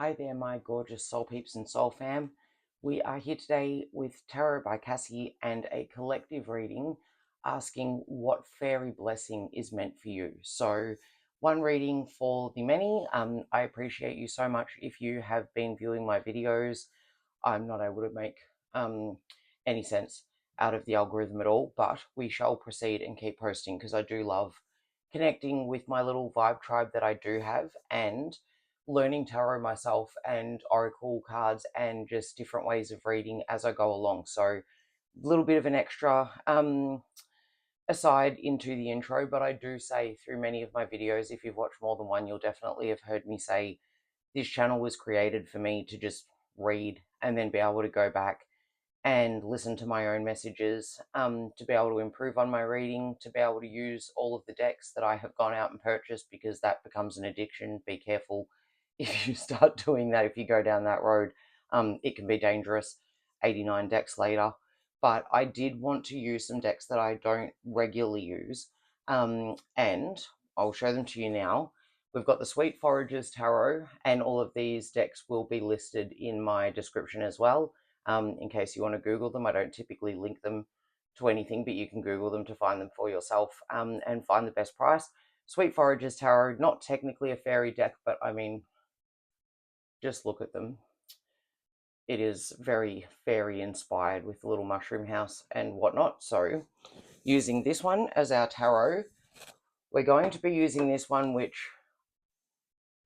Hi there, my gorgeous soul peeps and soul fam. We are here today with Tarot by Cassy and a collective reading asking what fairy blessing is meant for you. So, one reading for the many. I appreciate you so much if you have been viewing my videos. I'm not able to make any sense out of the algorithm at all, but we shall proceed and keep posting because I do love connecting with my little vibe tribe that I do have and learning tarot myself and oracle cards and just different ways of reading as I go along. So a little bit of an extra aside into the intro, but I do say through many of my videos, if you've watched more than one, you'll definitely have heard me say this channel was created for me to just read and then be able to go back and listen to my own messages, to be able to improve on my reading, to be able to use all of the decks that I have gone out and purchased, because that becomes an addiction. Be careful if you start doing that, if you go down that road. It can be dangerous 89 decks later. But I did want to use some decks that I don't regularly use, and I'll show them to you now. We've got the Sweet Foragers Tarot, and all of these decks will be listed in my description as well. In case you want to Google them. I don't typically link them to anything, but you can Google them to find them for yourself, and find the best price. Sweet Foragers Tarot, not technically a fairy deck, but I mean, just look at them. It is very fairy inspired with the little mushroom house and whatnot. So using this one as our tarot, we're going to be using this one, which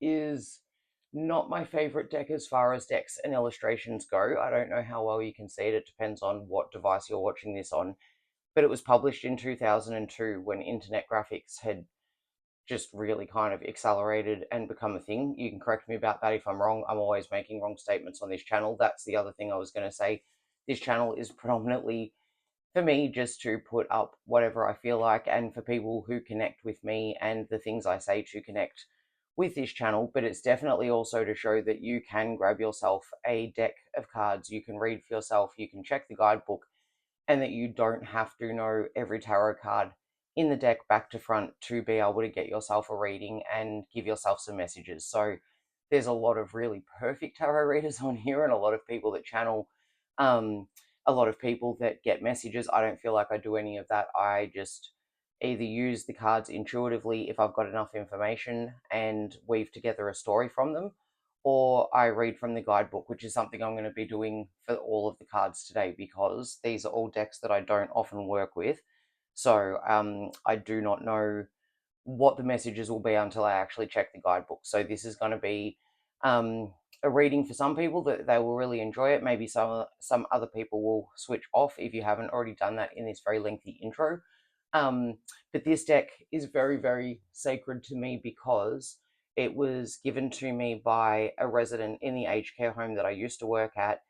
is not my favorite deck as far as decks and illustrations go. I don't know how well you can see it. It depends on what device you're watching this on. But it was published in 2002 when internet graphics had just really kind of accelerated and become a thing. You can correct me about that if I'm wrong. I'm always making wrong statements on this channel. That's the other thing I was going to say. This channel is predominantly for me just to put up whatever I feel like, and for people who connect with me and the things I say to connect with this channel. But it's definitely also to show that you can grab yourself a deck of cards, you can read for yourself, you can check the guidebook, and that you don't have to know every tarot card in the deck back to front to be able to get yourself a reading and give yourself some messages. So there's a lot of really perfect tarot readers on here, and a lot of people that channel, a lot of people that get messages. I don't feel like I do any of that. I just either use the cards intuitively if I've got enough information and weave together a story from them, or I read from the guidebook, which is something I'm going to be doing for all of the cards today, because these are all decks that I don't often work with. So I do not know what the messages will be until I actually check the guidebook. So this is going to be a reading for some people that they will really enjoy it. Maybe some other people will switch off if you haven't already done that in this very lengthy intro. But this deck is very, very sacred to me because it was given to me by a resident in the aged care home that I used to work at,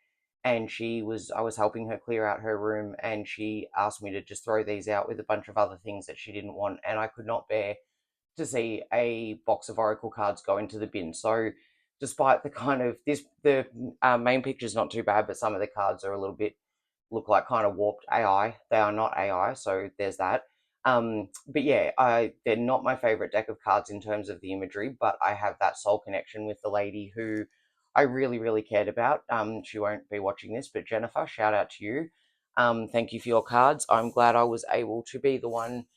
and I was helping her clear out her room, and she asked me to just throw these out with a bunch of other things that she didn't want, and I could not bear to see a box of oracle cards go into the bin. So despite the kind of the main picture's not too bad, but some of the cards are a little bit, look like kind of warped AI. They are not AI, so there's that. But yeah, they're not my favorite deck of cards in terms of the imagery, but I have that soul connection with the lady who I really, really cared about. She won't be watching this, but Jennifer, shout out to you. Thank you for your cards. I'm glad I was able to be the one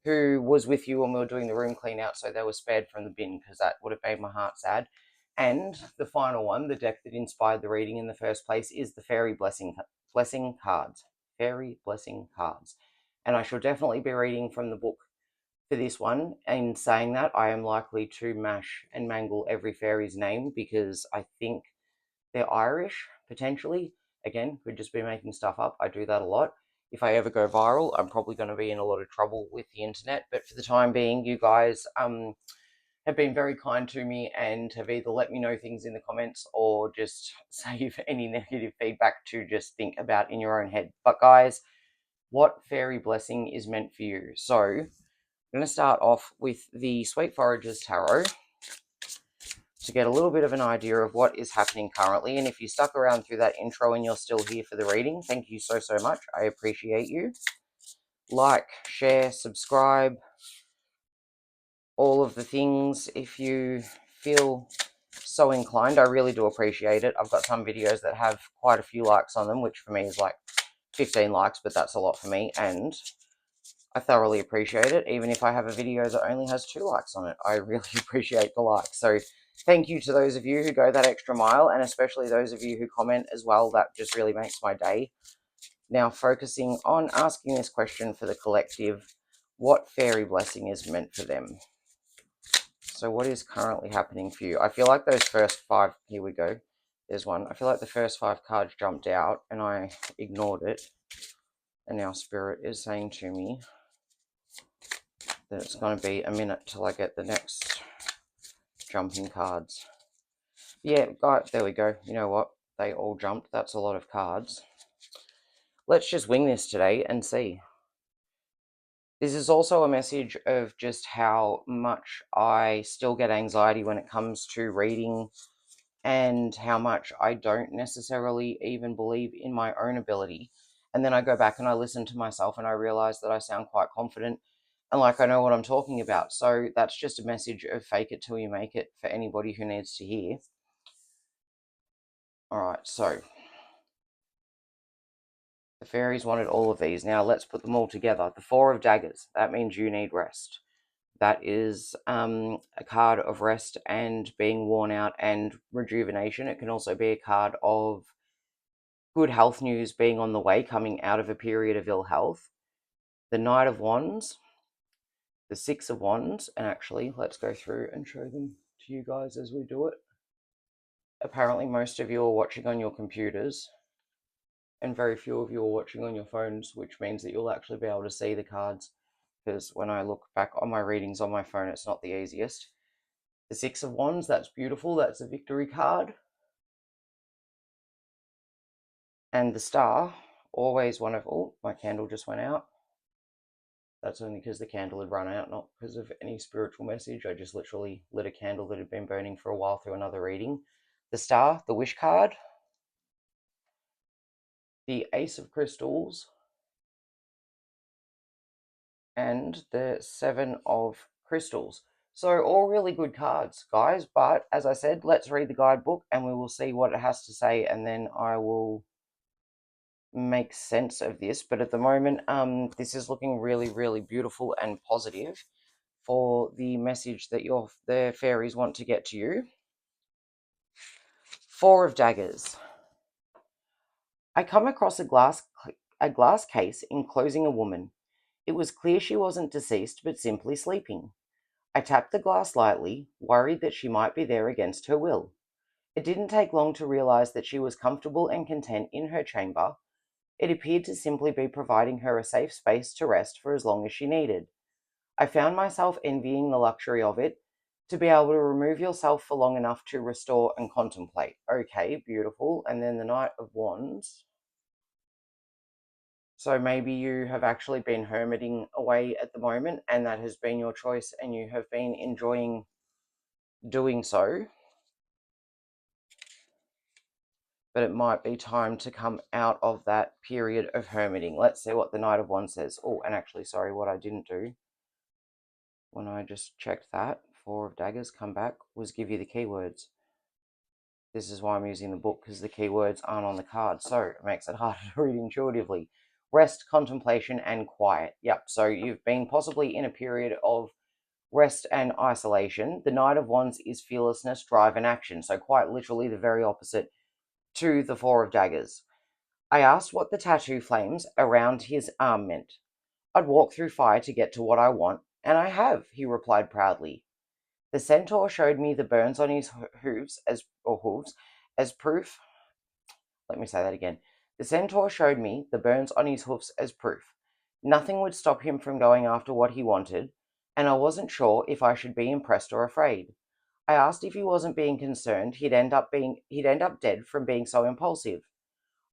who was with you when we were doing the room clean out, so they were spared from the bin, because that would have made my heart sad. And the final one, the deck that inspired the reading in the first place, is the Fairy Blessing cards. Fairy Blessing cards. And I shall definitely be reading from the book for this one. In saying that, I am likely to mash and mangle every fairy's name, because I think they're Irish, potentially. Again, could just be making stuff up. I do that a lot. If I ever go viral, I'm probably going to be in a lot of trouble with the internet. But for the time being, you guys have been very kind to me and have either let me know things in the comments or just save any negative feedback to just think about in your own head. But guys, what fairy blessing is meant for you? So I'm going to start off with the Sweet Foragers Tarot to get a little bit of an idea of what is happening currently. And if you stuck around through that intro and you're still here for the reading, thank you so, so much. I appreciate you. Like, share, subscribe, all of the things if you feel so inclined, I really do appreciate it. I've got some videos that have quite a few likes on them, which for me is like 15 likes, but that's a lot for me, and I thoroughly appreciate it. Even if I have a video that only has 2 likes on it, I really appreciate the likes. So thank you to those of you who go that extra mile, and especially those of you who comment as well. That just really makes my day. Now, focusing on asking this question for the collective, what fairy blessing is meant for them? So what is currently happening for you? I feel like those first 5, here we go, there's one. I feel like the first 5 cards jumped out and I ignored it. And now Spirit is saying to me that it's going to be a minute till I get the next jumping cards. Yeah, guys, there we go. You know what? They all jumped. That's a lot of cards. Let's just wing this today and see. This is also a message of just how much I still get anxiety when it comes to reading, and how much I don't necessarily even believe in my own ability. And then I go back and I listen to myself and I realize that I sound quite confident and like I know what I'm talking about. So that's just a message of fake it till you make it for anybody who needs to hear. All right, so the fairies wanted all of these. Now let's put them all together. The 4 of Daggers, that means you need rest. That is a card of rest and being worn out and rejuvenation. It can also be a card of good health news being on the way, coming out of a period of ill health. The Knight of Wands, the 6 of Wands, and actually, let's go through and show them to you guys as we do it. Apparently, most of you are watching on your computers, and very few of you are watching on your phones, which means that you'll actually be able to see the cards, because when I look back on my readings on my phone, it's not the easiest. The 6 of Wands, that's beautiful, that's a victory card. And the Star, always one of, oh, my candle just went out. That's only because the candle had run out, not because of any spiritual message. I just literally lit a candle that had been burning for a while through another reading. The Star, the Wish card, the Ace of Crystals, and the 7 of Crystals. So all really good cards, guys. But as I said, let's read the guidebook and we will see what it has to say, and then I will make sense of this. But at the moment, this is looking really, really beautiful and positive for the message that the fairies want to get to you. 4 of Daggers. I come across a glass case enclosing a woman. It was clear she wasn't deceased, but simply sleeping. I tapped the glass lightly, worried that she might be there against her will. It didn't take long to realize that she was comfortable and content in her chamber. It appeared to simply be providing her a safe space to rest for as long as she needed. I found myself envying the luxury of it, to be able to remove yourself for long enough to restore and contemplate. Okay, beautiful. And then the Knight of Wands. So maybe you have actually been hermiting away at the moment, and that has been your choice, and you have been enjoying doing so. But it might be time to come out of that period of hermiting. Let's see what the Knight of Wands says. Oh, and actually, sorry, what I didn't do when I just checked that, 4 of Daggers, come back, was give you the keywords. This is why I'm using the book, because the keywords aren't on the card, so it makes it harder to read intuitively. Rest, contemplation, and quiet. Yep, so you've been possibly in a period of rest and isolation. The Knight of Wands is fearlessness, drive, and action, so quite literally the very opposite to the 4 of Daggers. I asked what the tattoo flames around his arm meant. I'd walk through fire to get to what I want, and I have, he replied proudly. The centaur showed me the burns on his hooves as proof. Let me say that again. The centaur showed me the burns on his hoofs as proof. Nothing would stop him from going after what he wanted, and I wasn't sure if I should be impressed or afraid. I asked if he wasn't being concerned he'd end up dead from being so impulsive.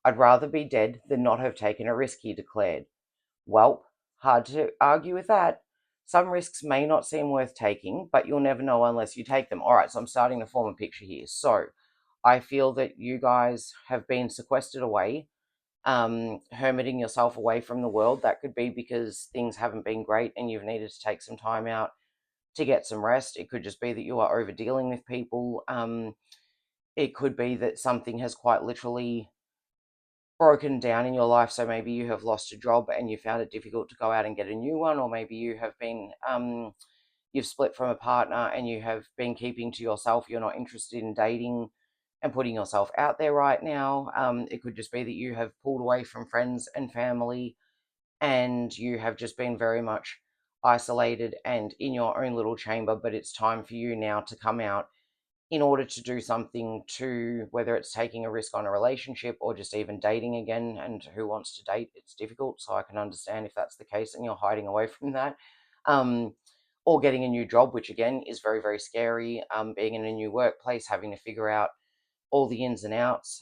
I'd rather be dead than not have taken a risk, he declared. Well, hard to argue with that. Some risks may not seem worth taking, but you'll never know unless you take them. All right, so I'm starting to form a picture here. So I feel that you guys have been sequestered away, hermiting yourself away from the world. That could be because things haven't been great and you've needed to take some time out to get some rest. It could just be that you are over dealing with people. It could be that something has quite literally broken down in your life. So maybe you have lost a job and you found it difficult to go out and get a new one, or maybe you have been you've split from a partner and you have been keeping to yourself. You're not interested in dating and putting yourself out there right now. It could just be that you have pulled away from friends and family and you have just been very much isolated and in your own little chamber, but it's time for you now to come out in order to do something, to whether it's taking a risk on a relationship or just even dating again. And who wants to date? It's difficult, so I can understand if that's the case and you're hiding away from that. um, or getting a new job, which again is very, very scary. Being in a new workplace, having to figure out all the ins and outs.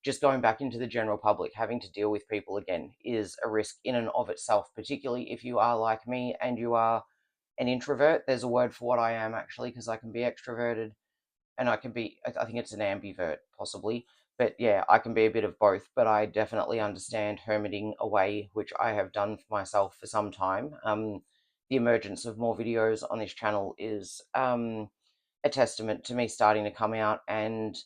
Just going back into the general public, having to deal with people again is a risk in and of itself, particularly if you are like me and you are an introvert. There's a word for what I am, actually, because I can be extroverted and I can be, I think it's an ambivert, possibly. But yeah, I can be a bit of both, but I definitely understand hermiting away, which I have done for myself for some time. The emergence of more videos on this channel is a testament to me starting to come out and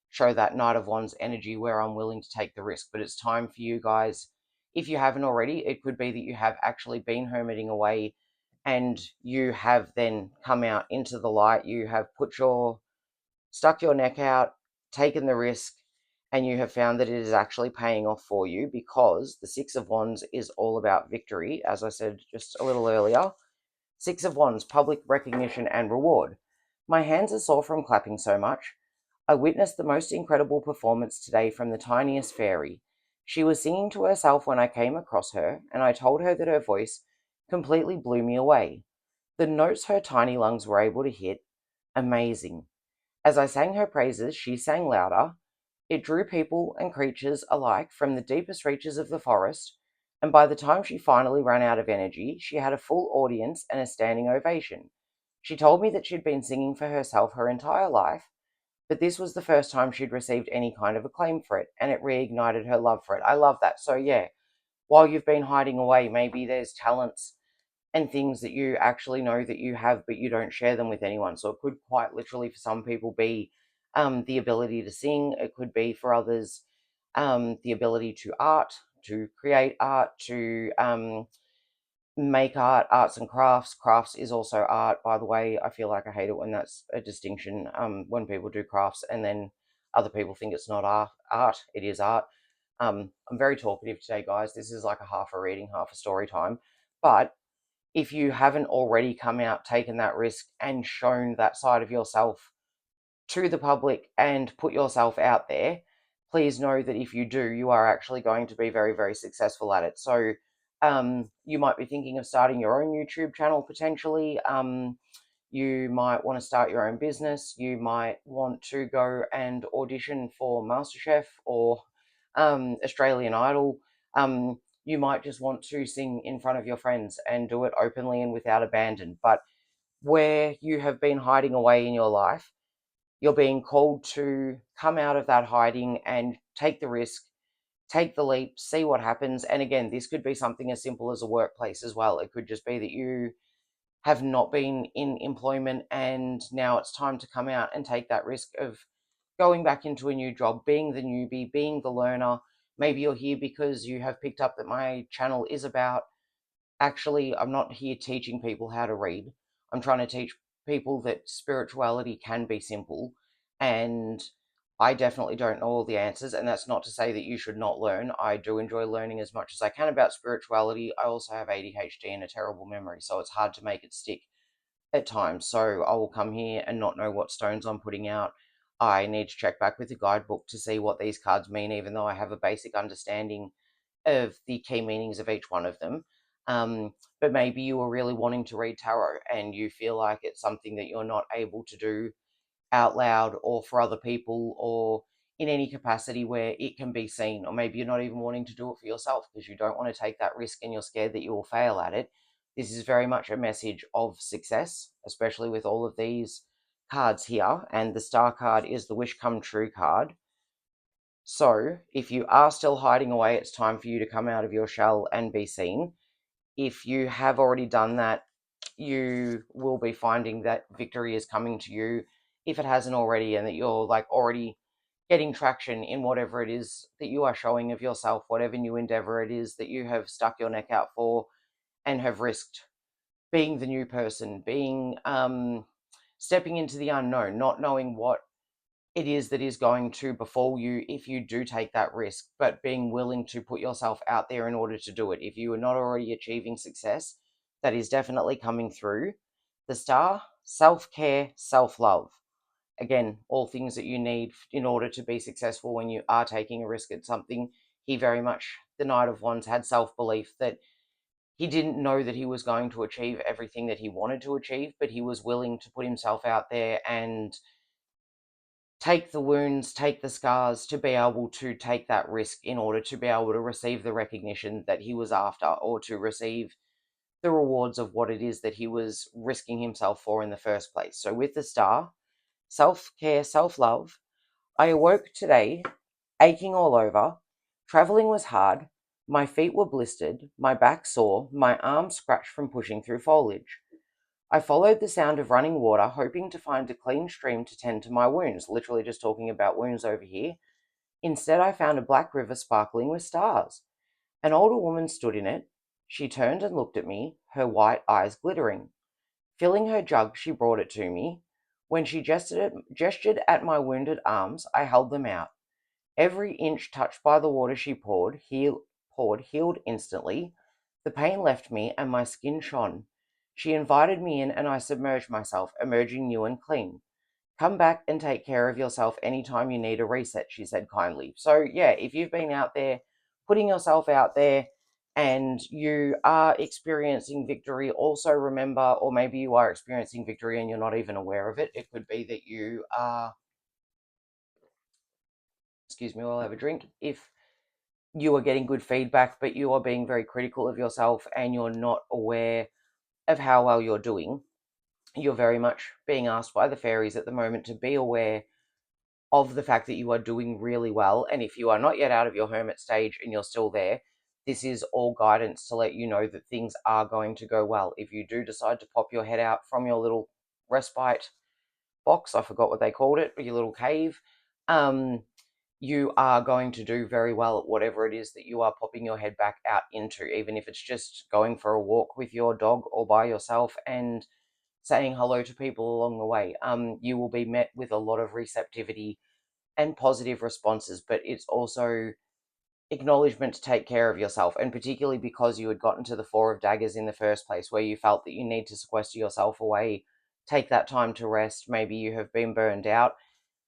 show that Knight of Wands energy where I'm willing to take the risk. But it's time for you guys, if you haven't already, it could be that you have actually been hermiting away and you have then come out into the light. You have stuck your neck out, taken the risk, and you have found that it is actually paying off for you, because the Six of Wands is all about victory, as I said just a little earlier. Six of Wands, public recognition and reward. My hands are sore from clapping so much. I witnessed the most incredible performance today from the tiniest fairy. She was singing to herself when I came across her, and I told her that her voice completely blew me away. The notes her tiny lungs were able to hit, amazing. As I sang her praises, she sang louder. It drew people and creatures alike from the deepest reaches of the forest, and by the time she finally ran out of energy, she had a full audience and a standing ovation. She told me that she'd been singing for herself her entire life, but this was the first time she'd received any kind of acclaim for it, and it reignited her love for it. I love that. So, yeah, while you've been hiding away, maybe there's talents and things that you actually know that you have, but you don't share them with anyone. So it could quite literally, for some people, be the ability to sing. It could be for others the ability to create art, to make art, arts and crafts. Crafts is also art, by the way. I feel like I hate it when that's a distinction. When people do crafts and then other people think it's not art. It is art. I'm very talkative today, guys. This is like a half a reading, half a story time. But if you haven't already come out, taken that risk, and shown that side of yourself to the public and put yourself out there, please know that if you do, you are actually going to be very, very successful at it. So you might be thinking of starting your own YouTube channel potentially. You might want to start your own business. You might want to go and audition for MasterChef or Australian Idol. You might just want to sing in front of your friends and do it openly and without abandon. But where you have been hiding away in your life, you're being called to come out of that hiding and take the risk, take the leap, see what happens. And again, this could be something as simple as a workplace as well. It could just be that you have not been in employment and now it's time to come out and take that risk of going back into a new job, being the newbie, being the learner. Maybe you're here because you have picked up that my channel is about, actually, I'm not here teaching people how to read. I'm trying to teach people that spirituality can be simple. And I definitely don't know all the answers. And that's not to say that you should not learn. I do enjoy learning as much as I can about spirituality. I also have ADHD and a terrible memory, so it's hard to make it stick at times. So I will come here and not know what stones I'm putting out. I need to check back with the guidebook to see what these cards mean, even though I have a basic understanding of the key meanings of each one of them. But maybe you are really wanting to read tarot and you feel like it's something that you're not able to do out loud or for other people or in any capacity where it can be seen. Or maybe you're not even wanting to do it for yourself because you don't want to take that risk and you're scared that you will fail at it. This is very much a message of success, especially with all of these cards here. And the star card is the wish come true card. So, if you are still hiding away, it's time for you to come out of your shell and be seen. If you have already done that, you will be finding that victory is coming to you if it hasn't already, and that you're like already getting traction in whatever it is that you are showing of yourself, whatever new endeavor it is that you have stuck your neck out for and have risked being the new person, being stepping into the unknown, not knowing what it is that is going to befall you if you do take that risk, but being willing to put yourself out there in order to do it. If you are not already achieving success, that is definitely coming through. The star, self-care, self-love. Again, all things that you need in order to be successful when you are taking a risk at something. He very much, the Knight of Wands, had self-belief that he didn't know that he was going to achieve everything that he wanted to achieve, but he was willing to put himself out there and take the wounds, take the scars to be able to take that risk in order to be able to receive the recognition that he was after, or to receive the rewards of what it is that he was risking himself for in the first place. So with the star, self-care, self-love, I awoke today aching all over. Travelling was hard. My feet were blistered, my back sore, my arms scratched from pushing through foliage. I followed the sound of running water, hoping to find a clean stream to tend to my wounds. Literally just talking about wounds over here. Instead, I found a black river sparkling with stars. An older woman stood in it. She turned and looked at me, her white eyes glittering. Filling her jug, she brought it to me. When she gestured at my wounded arms, I held them out. Every inch touched by the water she poured healed instantly. The pain left me and my skin shone. She invited me in and I submerged myself, emerging new and clean. Come back and take care of yourself anytime you need a reset, she said kindly. So, yeah, if you've been out there, putting yourself out there, and you are experiencing victory, also remember, or maybe you are experiencing victory and you're not even aware of it. It could be that you are, excuse me while I have a drink, if you are getting good feedback, but you are being very critical of yourself and you're not aware of how well you're doing, you're very much being asked by the fairies at the moment to be aware of the fact that you are doing really well. And if you are not yet out of your hermit stage and you're still there, this is all guidance to let you know that things are going to go well. If you do decide to pop your head out from your little respite box, I forgot what they called it, your little cave, you are going to do very well at whatever it is that you are popping your head back out into, even if it's just going for a walk with your dog or by yourself and saying hello to people along the way. You will be met with a lot of receptivity and positive responses, but it's also acknowledgement to take care of yourself, and particularly because you had gotten to the Four of Daggers in the first place, where you felt that you need to sequester yourself away, take that time to rest, maybe you have been burned out.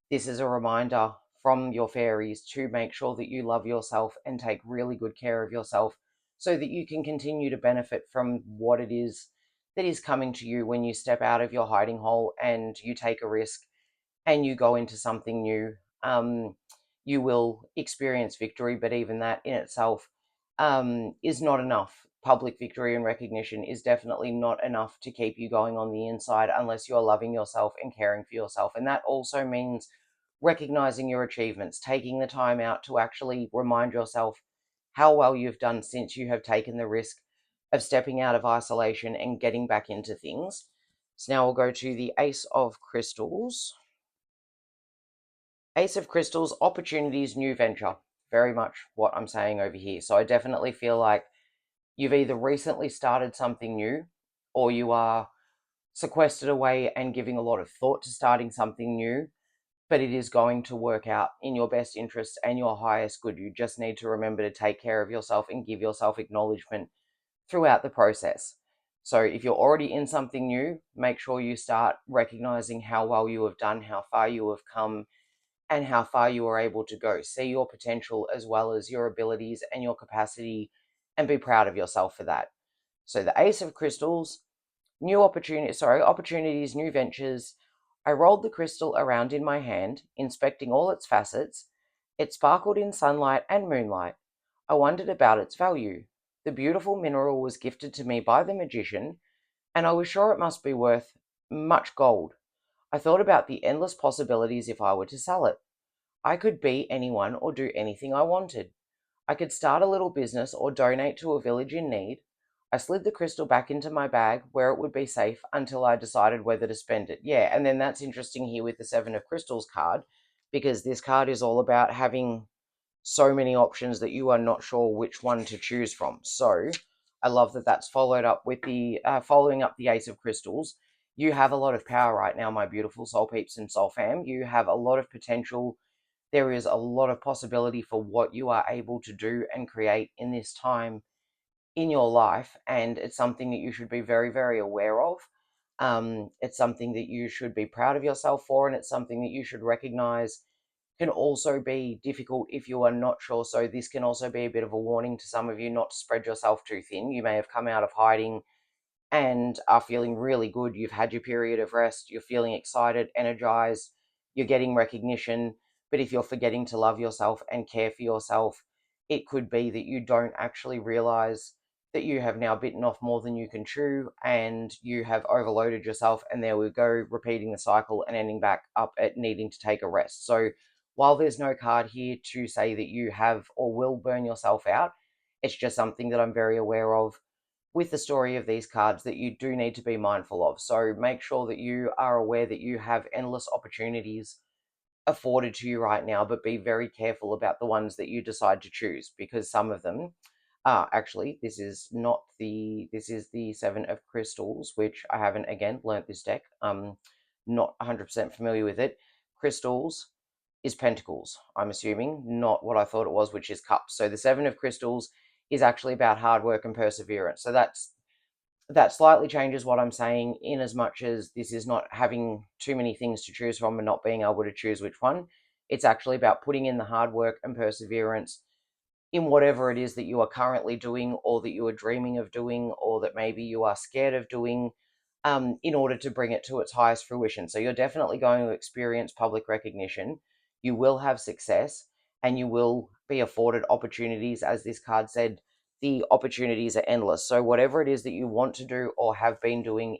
This is a reminder from your fairies to make sure that you love yourself and take really good care of yourself so that you can continue to benefit from what it is that is coming to you when you step out of your hiding hole and you take a risk and you go into something new. You will experience victory, but even that in itself is not enough. Public victory and recognition is definitely not enough to keep you going on the inside unless you're loving yourself and caring for yourself. And that also means recognizing your achievements, taking the time out to actually remind yourself how well you've done since you have taken the risk of stepping out of isolation and getting back into things. So now we'll go to the Ace of Crystals. Ace of Crystals, opportunities, new venture. Very much what I'm saying over here. So I definitely feel like you've either recently started something new or you are sequestered away and giving a lot of thought to starting something new, but it is going to work out in your best interests and your highest good. You just need to remember to take care of yourself and give yourself acknowledgement throughout the process. So if you're already in something new, make sure you start recognizing how well you have done, how far you have come, and how far you are able to go. See your potential as well as your abilities and your capacity, and be proud of yourself for that. So the Ace of Crystals, opportunities, new ventures. I rolled the crystal around in my hand, inspecting all its facets. It sparkled in sunlight and moonlight. I wondered about its value. The beautiful mineral was gifted to me by the magician, and I was sure it must be worth much gold. I thought about the endless possibilities if I were to sell it. I could be anyone or do anything I wanted. I could start a little business or donate to a village in need. I slid the crystal back into my bag where it would be safe until I decided whether to spend it. Yeah, and then that's interesting here with the Seven of Crystals card, because this card is all about having so many options that you are not sure which one to choose from. So I love that that's followed up with the following up the Ace of Crystals. You have a lot of power right now, my beautiful soul peeps and soul fam. You have a lot of potential. There is a lot of possibility for what you are able to do and create in this time in your life, and it's something that you should be very, very aware of. It's something that you should be proud of yourself for, and it's something that you should recognize can also be difficult if you are not sure. So this can also be a bit of a warning to some of you not to spread yourself too thin. You may have come out of hiding and are feeling really good. You've had your period of rest, you're feeling excited, energized, you're getting recognition. But if you're forgetting to love yourself and care for yourself, it could be that you don't actually realize that you have now bitten off more than you can chew and you have overloaded yourself. And there we go, repeating the cycle and ending back up at needing to take a rest. So while there's no card here to say that you have or will burn yourself out, it's just something that I'm very aware of with the story of these cards that you do need to be mindful of. So make sure that you are aware that you have endless opportunities afforded to you right now, but be very careful about the ones that you decide to choose, because some of them actually, this is not the, this is the Seven of Crystals, which I haven't, again, learnt this deck. Not 100% familiar with it. Crystals is Pentacles, I'm assuming, not what I thought it was, which is Cups. So the Seven of Crystals is actually about hard work and perseverance. So that slightly changes what I'm saying, in as much as this is not having too many things to choose from and not being able to choose which one. It's actually about putting in the hard work and perseverance in whatever it is that you are currently doing, or that you are dreaming of doing, or that maybe you are scared of doing, in order to bring it to its highest fruition. So you're definitely going to experience public recognition. You will have success, and you will be afforded opportunities. As this card said, the opportunities are endless. So whatever it is that you want to do or have been doing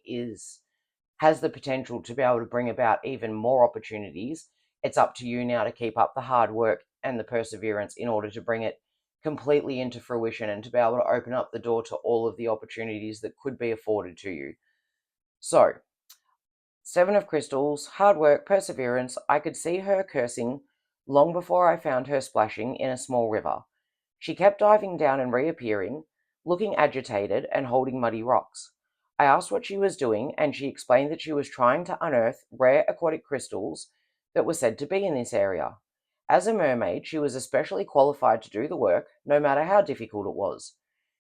has the potential to be able to bring about even more opportunities. It's up to you now to keep up the hard work and the perseverance in order to bring it completely into fruition and to be able to open up the door to all of the opportunities that could be afforded to you. So, Seven of Crystals, hard work, perseverance. I could see her cursing long before I found her splashing in a small river. She kept diving down and reappearing, looking agitated and holding muddy rocks. I asked what she was doing, and she explained that she was trying to unearth rare aquatic crystals that were said to be in this area. As a mermaid, she was especially qualified to do the work, no matter how difficult it was.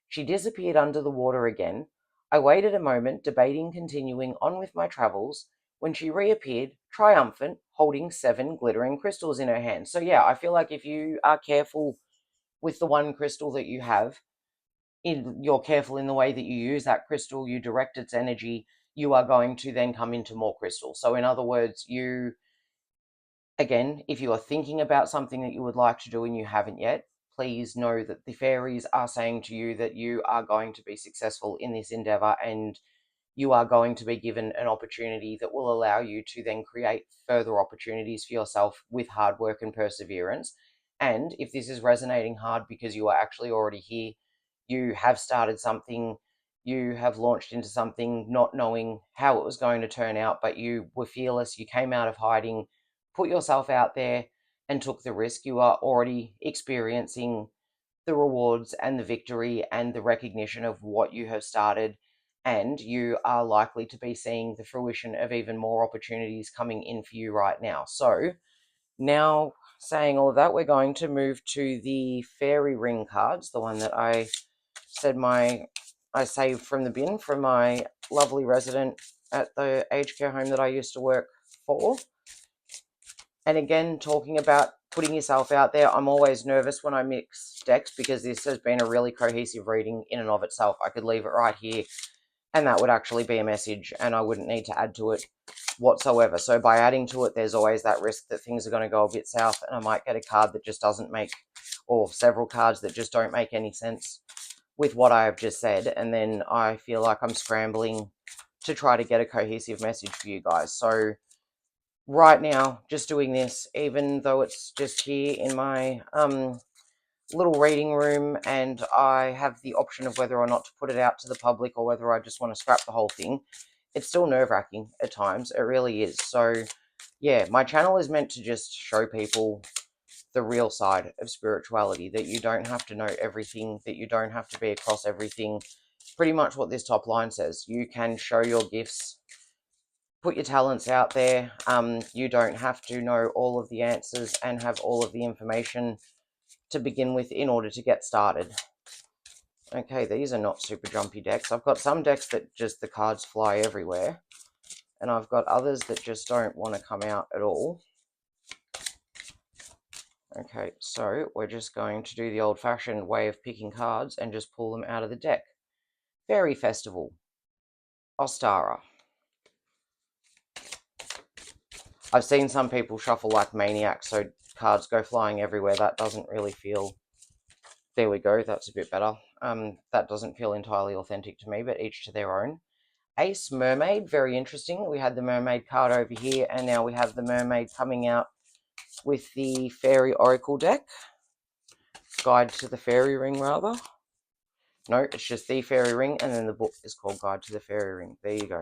She disappeared under the water again. I waited a moment, debating continuing on with my travels, when she reappeared, triumphant, holding 7 glittering crystals in her hand. So yeah, I feel like if you are careful with the one crystal that you have, you're careful in the way that you use that crystal, you direct its energy, you are going to then come into more crystals. So in other words, again, if you are thinking about something that you would like to do and you haven't yet, please know that the fairies are saying to you that you are going to be successful in this endeavor, and you are going to be given an opportunity that will allow you to then create further opportunities for yourself with hard work and perseverance. And if this is resonating hard because you are actually already here, you have started something, you have launched into something not knowing how it was going to turn out, but you were fearless, you came out of hiding, put yourself out there, and took the risk, you are already experiencing the rewards and the victory and the recognition of what you have started, and you are likely to be seeing the fruition of even more opportunities coming in for you right now. So, now saying all of that, we're going to move to the fairy ring cards, the one that I said I saved from the bin from my lovely resident at the aged care home that I used to work for. And again, talking about putting yourself out there, I'm always nervous when I mix decks because this has been a really cohesive reading in and of itself. I could leave it right here and that would actually be a message and I wouldn't need to add to it whatsoever. So by adding to it, there's always that risk that things are going to go a bit south and I might get a card that just doesn't make, or several cards that just don't make any sense with what I have just said. And then I feel like I'm scrambling to try to get a cohesive message for you guys. So right now, just doing this, even though it's just here in my little reading room, and I have the option of whether or not to put it out to the public or whether I just want to scrap the whole thing. It's still nerve-wracking at times. It really is. So, yeah, my channel is meant to just show people the real side of spirituality, that you don't have to know everything, that you don't have to be across everything. Pretty much what this top line says. You can show your gifts, put your talents out there. You don't have to know all of the answers and have all of the information to begin with in order to get started. Okay, these are not super jumpy decks. I've got some decks that just the cards fly everywhere, and I've got others that just don't want to come out at all. Okay, so we're just going to do the old-fashioned way of picking cards and just pull them out of the deck. Fairy Festival. Ostara. I've seen some people shuffle like maniacs, so cards go flying everywhere. That doesn't really feel... There we go, that's a bit better. That doesn't feel entirely authentic to me, but each to their own. Ace Mermaid, very interesting. We had the Mermaid card over here, and now we have the Mermaid coming out with the Fairy Oracle deck. Guide to the Fairy Ring, rather. No, it's just the Fairy Ring, and then the book is called Guide to the Fairy Ring. There you go.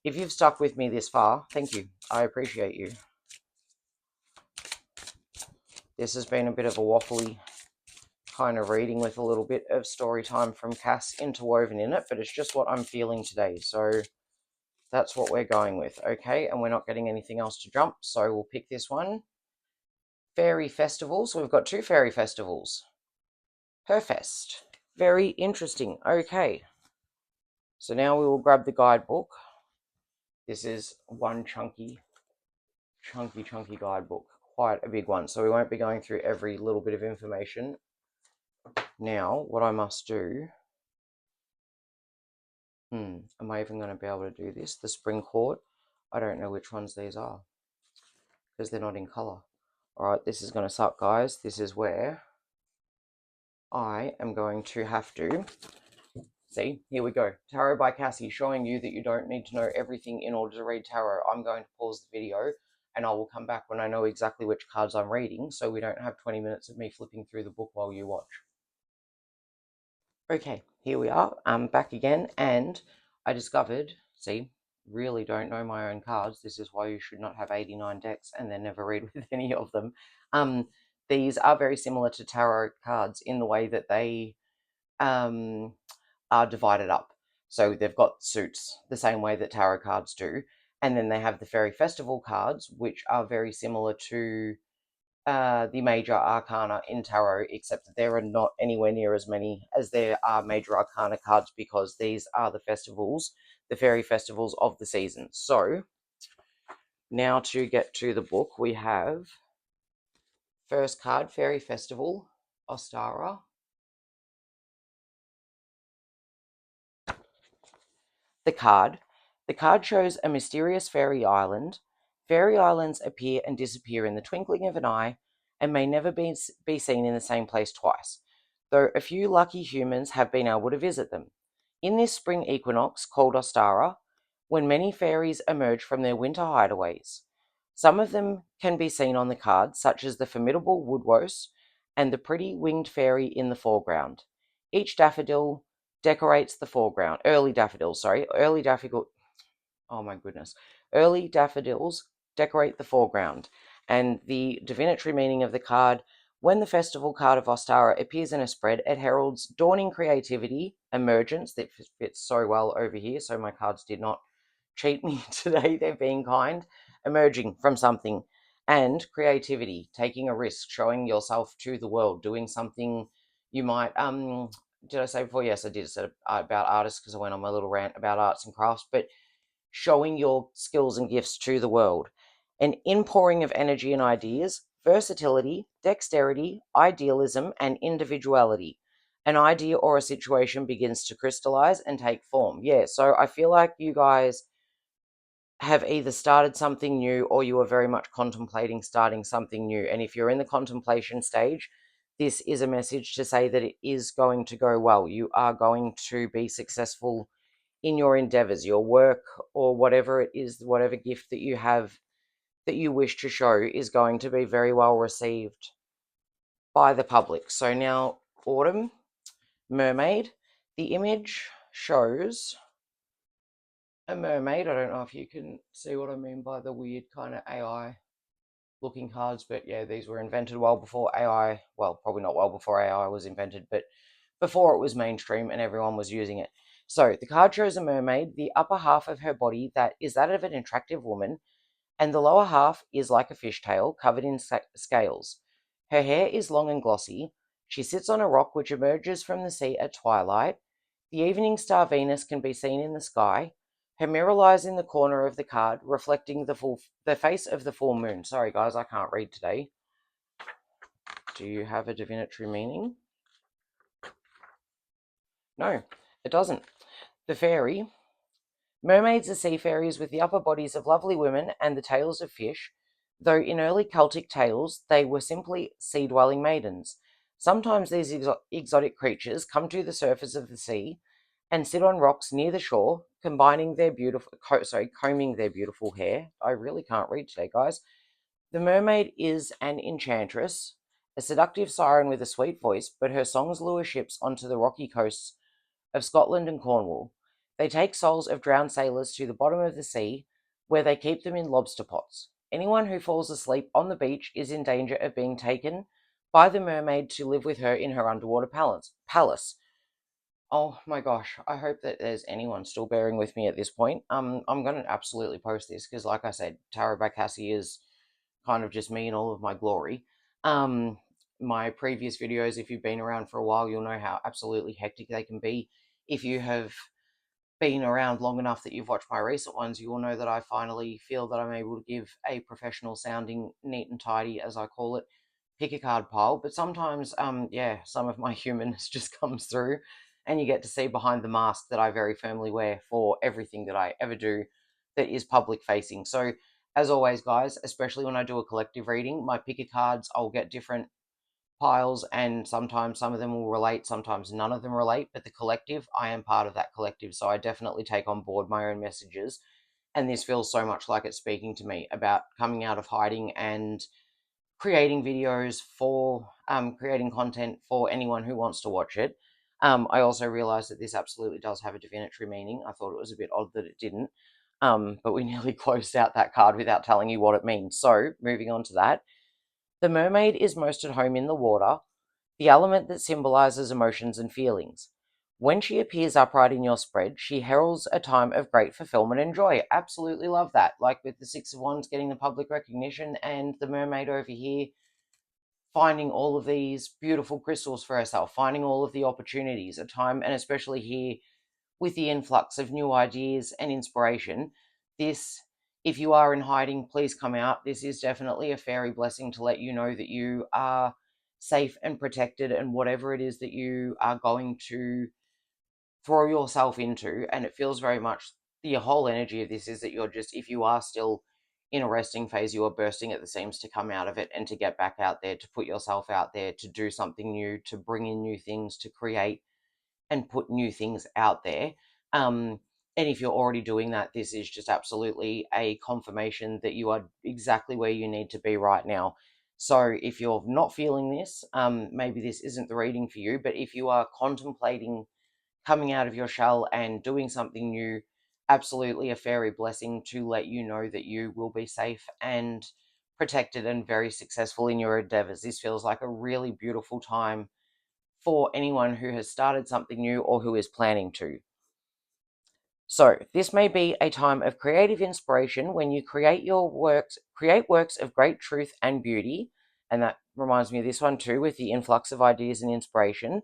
If you've stuck with me this far, thank you. I appreciate you. This has been a bit of a waffly kind of reading with a little bit of story time from Cass interwoven in it, but it's just what I'm feeling today, so that's what we're going with. Okay, and we're not getting anything else to jump, so we'll pick this one. Fairy Festival. So we've got 2 Fairy Festivals. Herfest. Very interesting. Okay. So now we will grab the guidebook. This is one chunky guidebook. Quite a big one. So we won't be going through every little bit of information. Now, what I must do... am I even going to be able to do this? The Spring Court. I don't know which ones these are, because they're not in colour. Alright, this is going to suck, guys. This is where I am going to have to... See, here we go. Tarot by Cassy, showing you that you don't need to know everything in order to read tarot. I'm going to pause the video, and I will come back when I know exactly which cards I'm reading, so we don't have 20 minutes of me flipping through the book while you watch. Okay, here we are. I'm back again, and I discovered, see, really don't know my own cards. This is why you should not have 89 decks and then never read with any of them. These are very similar to tarot cards in the way that they are divided up. So they've got suits the same way that tarot cards do. And then they have the Fairy Festival cards, which are very similar to the major arcana in tarot, except that there are not anywhere near as many as there are major arcana cards, because these are the festivals, the fairy festivals of the season. So now to get to the book, we have first card, Fairy Festival, Ostara. The card. The card shows a mysterious fairy island. Fairy islands appear and disappear in the twinkling of an eye and may never be seen in the same place twice, though a few lucky humans have been able to visit them. In this spring equinox, called Ostara, when many fairies emerge from their winter hideaways. Some of them can be seen on the card, such as the formidable woodwose and the pretty winged fairy in the foreground. Each daffodil decorates the foreground. Early daffodils decorate the foreground. And the divinatory meaning of the card: when the festival card of Ostara appears in a spread, it heralds dawning creativity, emergence. That fits so well over here, so my cards did not cheat me today. They're being kind. Emerging from something. And creativity, taking a risk, showing yourself to the world, doing something you might... did I say before? Yes, I did. I said about artists because I went on my little rant about arts and crafts, but showing your skills and gifts to the world. An inpouring of energy and ideas, versatility, dexterity, idealism, and individuality. An idea or a situation begins to crystallize and take form. Yeah, so I feel like you guys have either started something new or you are very much contemplating starting something new. And if you're in the contemplation stage, this is a message to say that it is going to go well. You are going to be successful in your endeavors, your work, or whatever it is, whatever gift that you have that you wish to show is going to be very well received by the public. So now, Autumn, mermaid. The image shows a mermaid. I don't know if you can see what I mean by the weird kind of AI looking cards, but yeah, these were invented well before AI. Well, probably not well before AI was invented, but before it was mainstream and everyone was using it. So the card shows a mermaid. The upper half of her body that is that of an attractive woman, and the lower half is like a fishtail covered in scales. Her hair is long and glossy. She sits on a rock which emerges from the sea at twilight. The evening star Venus can be seen in the sky. Her mirror lies in the corner of the card, reflecting the face of the full moon. Sorry, guys, I can't read today. Do you have a divinatory meaning? No, it doesn't. The fairy. Mermaids are sea fairies with the upper bodies of lovely women and the tails of fish, though in early Celtic tales they were simply sea-dwelling maidens. Sometimes these exotic creatures come to the surface of the sea and sit on rocks near the shore, combing their beautiful hair. I really can't read today, guys. The mermaid is an enchantress, a seductive siren with a sweet voice, but her songs lure ships onto the rocky coasts of Scotland and Cornwall. They take souls of drowned sailors to the bottom of the sea, where they keep them in lobster pots. Anyone who falls asleep on the beach is in danger of being taken by the mermaid to live with her in her underwater palace. Oh my gosh, I hope that there's anyone still bearing with me at this point. I'm going to absolutely post this because, like I said, Tarot by Cassy is kind of just me in all of my glory. Um, my previous videos, if you've been around for a while, you'll know how absolutely hectic they can be. If you have been around long enough that you've watched my recent ones, you will know that I finally feel that I'm able to give a professional sounding, neat and tidy, as I call it, pick a card pile. But sometimes, yeah, some of my humanness just comes through, and you get to see behind the mask that I very firmly wear for everything that I ever do that is public facing. So, as always, guys, especially when I do a collective reading, my picker cards, I'll get different piles, and sometimes some of them will relate, sometimes none of them relate, but the collective, I am part of that collective, so I definitely take on board my own messages, and this feels so much like it's speaking to me about coming out of hiding and creating videos for creating content for anyone who wants to watch it. I also realized that this absolutely does have a divinatory meaning. I thought it was a bit odd that it didn't, but we nearly closed out that card without telling you what it means. So moving on to that, the mermaid is most at home in the water, the element that symbolizes emotions and feelings. When she appears upright in your spread, she heralds a time of great fulfillment and joy. Absolutely love that. Like with the Six of Wands getting the public recognition, and the mermaid over here finding all of these beautiful crystals for herself, finding all of the opportunities, a time, and especially here with the influx of new ideas and inspiration. This, if you are in hiding, please come out. This is definitely a fairy blessing to let you know that you are safe and protected, and whatever it is that you are going to throw yourself into. And it feels very much, the whole energy of this is that you're just, if you are still in a resting phase, you are bursting at the seams to come out of it and to get back out there, to put yourself out there, to do something new, to bring in new things, to create and put new things out there. Um, and if you're already doing that, this is just absolutely a confirmation that you are exactly where you need to be right now. So if you're not feeling this, maybe this isn't the reading for you, but if you are contemplating coming out of your shell and doing something new, absolutely a fairy blessing to let you know that you will be safe and protected and very successful in your endeavors. This feels like a really beautiful time for anyone who has started something new or who is planning to. So, this may be a time of creative inspiration when you create works of great truth and beauty, and that reminds me of this one too, with the influx of ideas and inspiration.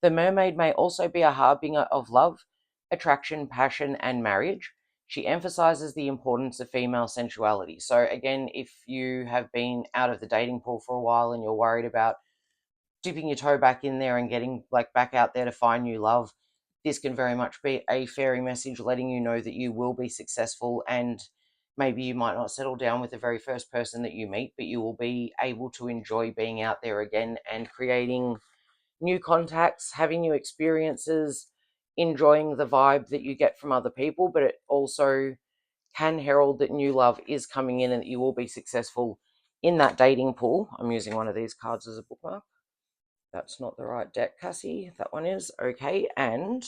The mermaid may also be a harbinger of love, attraction, passion, and marriage. She emphasizes the importance of female sensuality. So, again, if you have been out of the dating pool for a while and you're worried about dipping your toe back in there and getting like back out there to find new love, this can very much be a fairy message letting you know that you will be successful, and maybe you might not settle down with the very first person that you meet, but you will be able to enjoy being out there again and creating new contacts, having new experiences, enjoying the vibe that you get from other people. But it also can herald that new love is coming in and that you will be successful in that dating pool. I'm using one of these cards as a bookmark. That's not the right deck, Cassy. That one is. Okay, and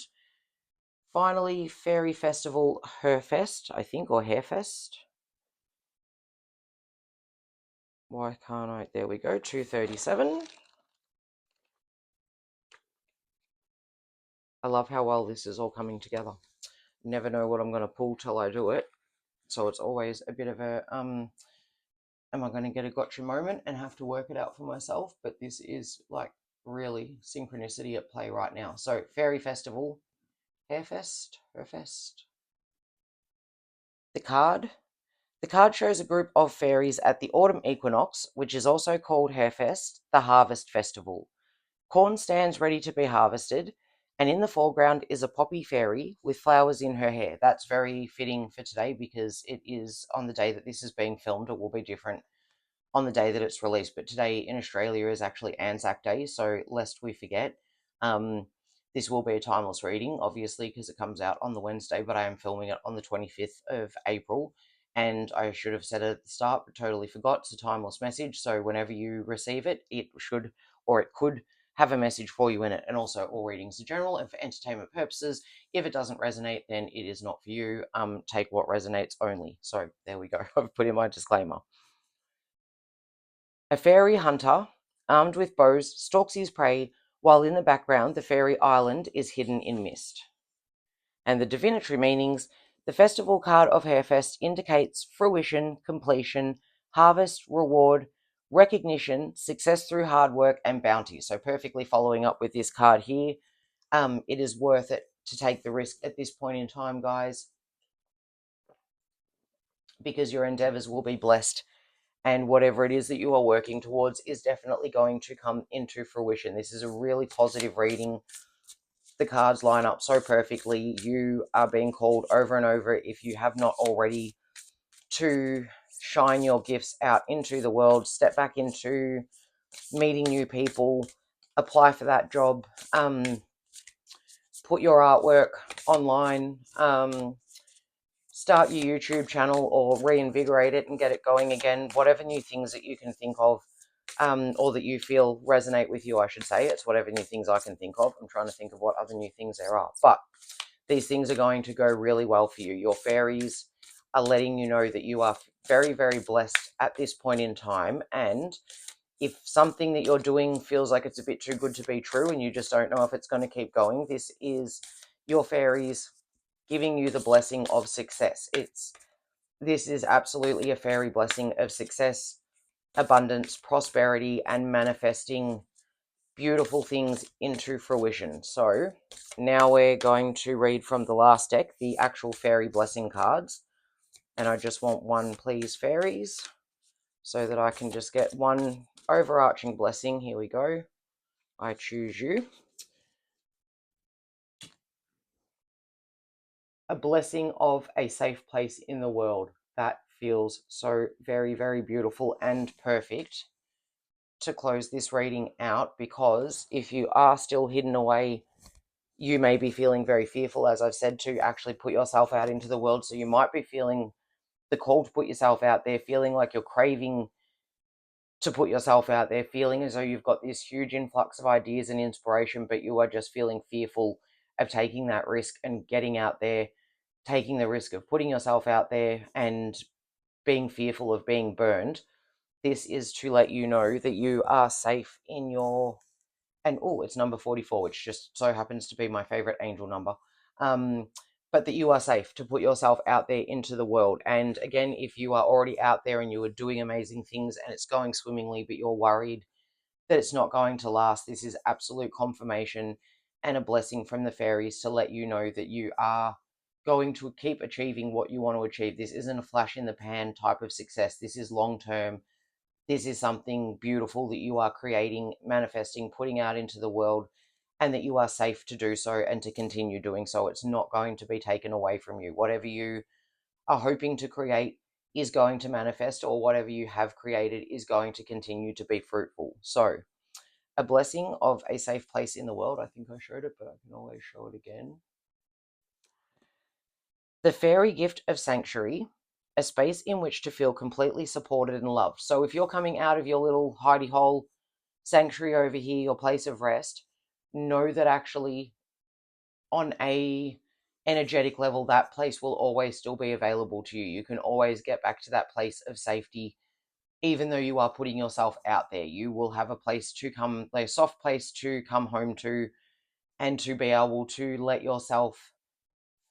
finally, Fairy Festival Herfest, I think, or Hairfest. Why can't I? There we go, 237. I love how well this is all coming together. Never know what I'm going to pull till I do it. So it's always a bit of a, am I going to get a gotcha moment and have to work it out for myself? But this is like really synchronicity at play right now. So Fairy Festival, Herfest. The card. The card shows a group of fairies at the autumn equinox, which is also called Hairfest, the harvest festival. Corn stands ready to be harvested, and in the foreground is a poppy fairy with flowers in her hair. That's very fitting for today because it is on the day that this is being filmed. It will be different on the day that it's released. But today in Australia is actually Anzac Day, so lest we forget, um, this will be a timeless reading, obviously, because it comes out on the Wednesday, but I am filming it on the 25th of April. And I should have said it at the start, but totally forgot. It's a timeless message, so whenever you receive it, it should, or it could, have a message for you in it. And also, all readings are general and for entertainment purposes. If it doesn't resonate, then it is not for you. Take what resonates only. So there we go. I've put in my disclaimer. A fairy hunter, armed with bows, stalks his prey, while in the background the fairy island is hidden in mist. And the divinatory meanings: the festival card of Hairfest indicates fruition, completion, harvest, reward, recognition, success through hard work, and bounty. So perfectly following up with this card here, it is worth it to take the risk at this point in time, guys, because your endeavors will be blessed, and whatever it is that you are working towards is definitely going to come into fruition. This is a really positive reading. The cards line up so perfectly. You are being called over and over, if you have not already, to shine your gifts out into the world, step back into meeting new people, apply for that job, put your artwork online, start your YouTube channel or reinvigorate it and get it going again. Whatever new things that you can think of, or that you feel resonate with you, I should say. It's whatever new things I can think of. I'm trying to think of what other new things there are. But these things are going to go really well for you. Your fairies are letting you know that you are very, very blessed at this point in time. And if something that you're doing feels like it's a bit too good to be true and you just don't know if it's going to keep going, this is your fairies giving you the blessing of success. This is absolutely a fairy blessing of success, abundance, prosperity, and manifesting beautiful things into fruition. So now we're going to read from the last deck, the actual fairy blessing cards. And I just want one, please, fairies, so that I can just get one overarching blessing. Here we go. I choose you. A blessing of a safe place in the world. That feels so very, very beautiful and perfect to close this reading out, because if you are still hidden away, you may be feeling very fearful, as I've said, to actually put yourself out into the world. So you might be feeling the call to put yourself out there, feeling like you're craving to put yourself out there, feeling as though you've got this huge influx of ideas and inspiration, but you are just feeling fearful of taking that risk and getting out there, taking the risk of putting yourself out there and being fearful of being burned. This is to let you know that you are safe in your, and oh, it's number 44, which just so happens to be my favorite angel number. But that you are safe to put yourself out there into the world. And again, if you are already out there and you are doing amazing things and it's going swimmingly, but you're worried that it's not going to last, this is absolute confirmation and a blessing from the fairies to let you know that you are going to keep achieving what you want to achieve. This isn't a flash in the pan type of success. This is long term. This is something beautiful that you are creating, manifesting, putting out into the world, and that you are safe to do so and to continue doing so. It's not going to be taken away from you. Whatever you are hoping to create is going to manifest, or whatever you have created is going to continue to be fruitful. So, a blessing of a safe place in the world. I think I showed it, but I can always show it again. The fairy gift of sanctuary, a space in which to feel completely supported and loved. So if you're coming out of your little hidey hole, sanctuary over here, your place of rest, know that actually on a energetic level, that place will always still be available to you. You can always get back to that place of safety. Even though you are putting yourself out there, you will have a place to come, a soft place to come home to, and to be able to let yourself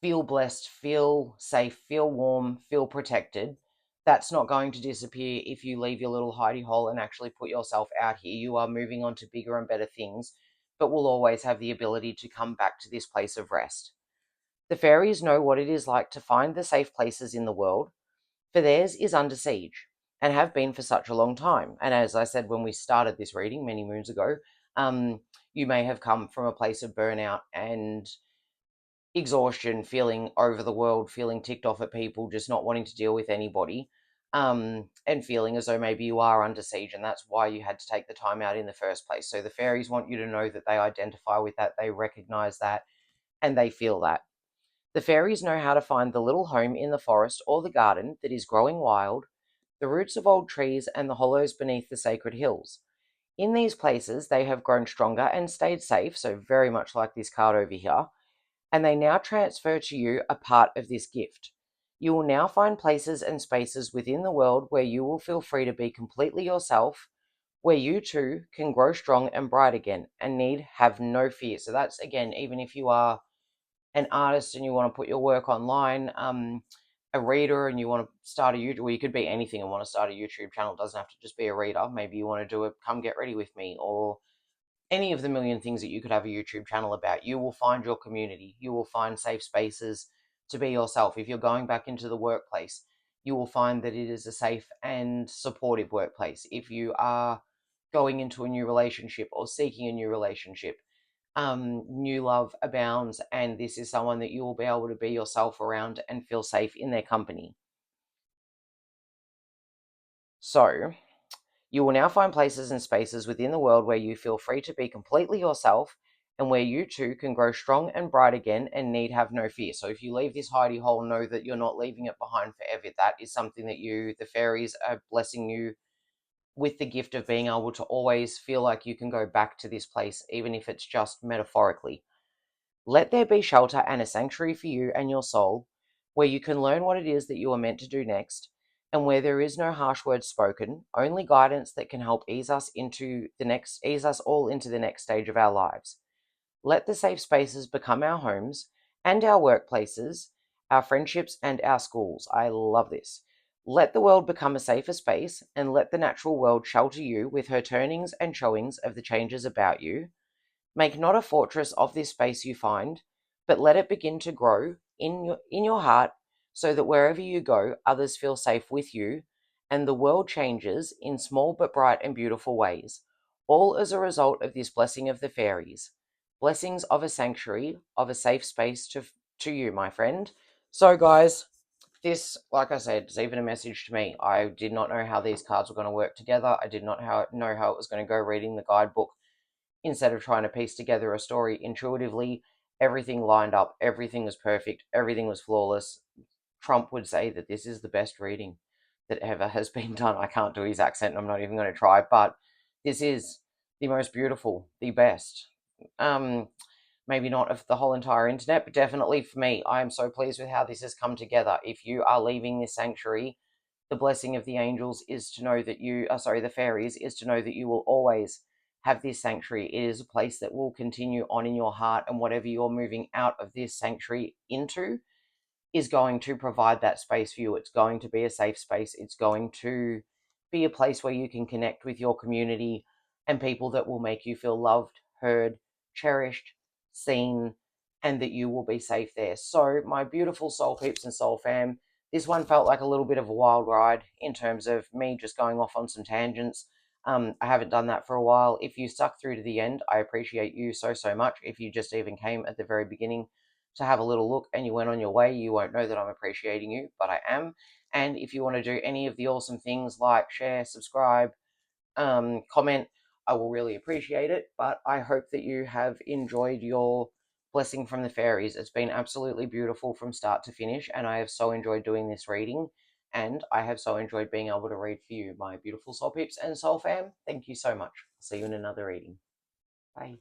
feel blessed, feel safe, feel warm, feel protected. That's not going to disappear if you leave your little hidey hole and actually put yourself out here. You are moving on to bigger and better things, but will always have the ability to come back to this place of rest. The fairies know what it is like to find the safe places in the world, for theirs is under siege, and have been for such a long time. And as I said when we started this reading many moons ago, you may have come from a place of burnout and exhaustion, feeling over the world, feeling ticked off at people, just not wanting to deal with anybody, and feeling as though maybe you are under siege, and that's why you had to take the time out in the first place. So the fairies want you to know that they identify with that, they recognize that, and they feel that. The fairies know how to find the little home in the forest or the garden that is growing wild, the roots of old trees, and the hollows beneath the sacred hills. In these places, they have grown stronger and stayed safe, so very much like this card over here, and they now transfer to you a part of this gift. You will now find places and spaces within the world where you will feel free to be completely yourself, where you too can grow strong and bright again and need have no fear. So that's again, even if you are an artist and you want to put your work online, a reader and you want to start a YouTube, or you could be anything and want to start a YouTube channel. It doesn't have to just be a reader. Maybe you want to do a come get ready with me, or any of the million things that you could have a YouTube channel about. You will find your community. You will find safe spaces to be yourself. If you're going back into the workplace, you will find that it is a safe and supportive workplace. If you are going into a new relationship or seeking a new relationship, new love abounds, and this is someone that you will be able to be yourself around and feel safe in their company. So, you will now find places and spaces within the world where you feel free to be completely yourself, and where you too can grow strong and bright again and need have no fear. So if you leave this hidey hole, know that you're not leaving it behind forever. That is something that the fairies, are blessing you with the gift of being able to always feel like you can go back to this place, even if it's just metaphorically. Let there be shelter and a sanctuary for you and your soul, where you can learn what it is that you are meant to do next, and where there is no harsh words spoken, only guidance that can help ease us all into the next stage of our lives. Let the safe spaces become our homes and our workplaces, our friendships and our schools. I love this. Let the world become a safer space, and let the natural world shelter you with her turnings and showings of the changes about you. Make not a fortress of this space you find, but let it begin to grow in your heart, so that wherever you go, others feel safe with you, and the world changes in small but bright and beautiful ways, all as a result of this blessing of the fairies. Blessings of a sanctuary, of a safe space to you, my friend. So, guys, this, like I said, is even a message to me. I did not know how these cards were going to work together. I did not know how it was going to go reading the guidebook. Instead of trying to piece together a story intuitively, everything lined up, everything was perfect, everything was flawless. Trump would say that this is the best reading that ever has been done. I can't do his accent, I'm not even going to try, but this is the most beautiful, the best. Um, Maybe not of the whole entire internet, but definitely for me. I am so pleased with how this has come together. If you are leaving this sanctuary, the blessing of the angels is to know that the fairies, is to know that you will always have this sanctuary. It is a place that will continue on in your heart, and whatever you're moving out of this sanctuary into is going to provide that space for you. It's going to be a safe space. It's going to be a place where you can connect with your community and people that will make you feel loved, heard, cherished, seen, and that you will be safe there. So, my beautiful soul peeps and soul fam, this one felt like a little bit of a wild ride in terms of me just going off on some tangents. I haven't done that for a while. If you stuck through to the end, I appreciate you so much. If you just even came at the very beginning to have a little look and you went on your way, you won't know that I'm appreciating you, but I am. And if you want to do any of the awesome things like share, subscribe, comment, I will really appreciate it. But I hope that you have enjoyed your blessing from the fairies. It's been absolutely beautiful from start to finish, and I have so enjoyed doing this reading. And I have so enjoyed being able to read for you, my beautiful soul peeps and soul fam. Thank you so much. I'll see you in another reading. Bye.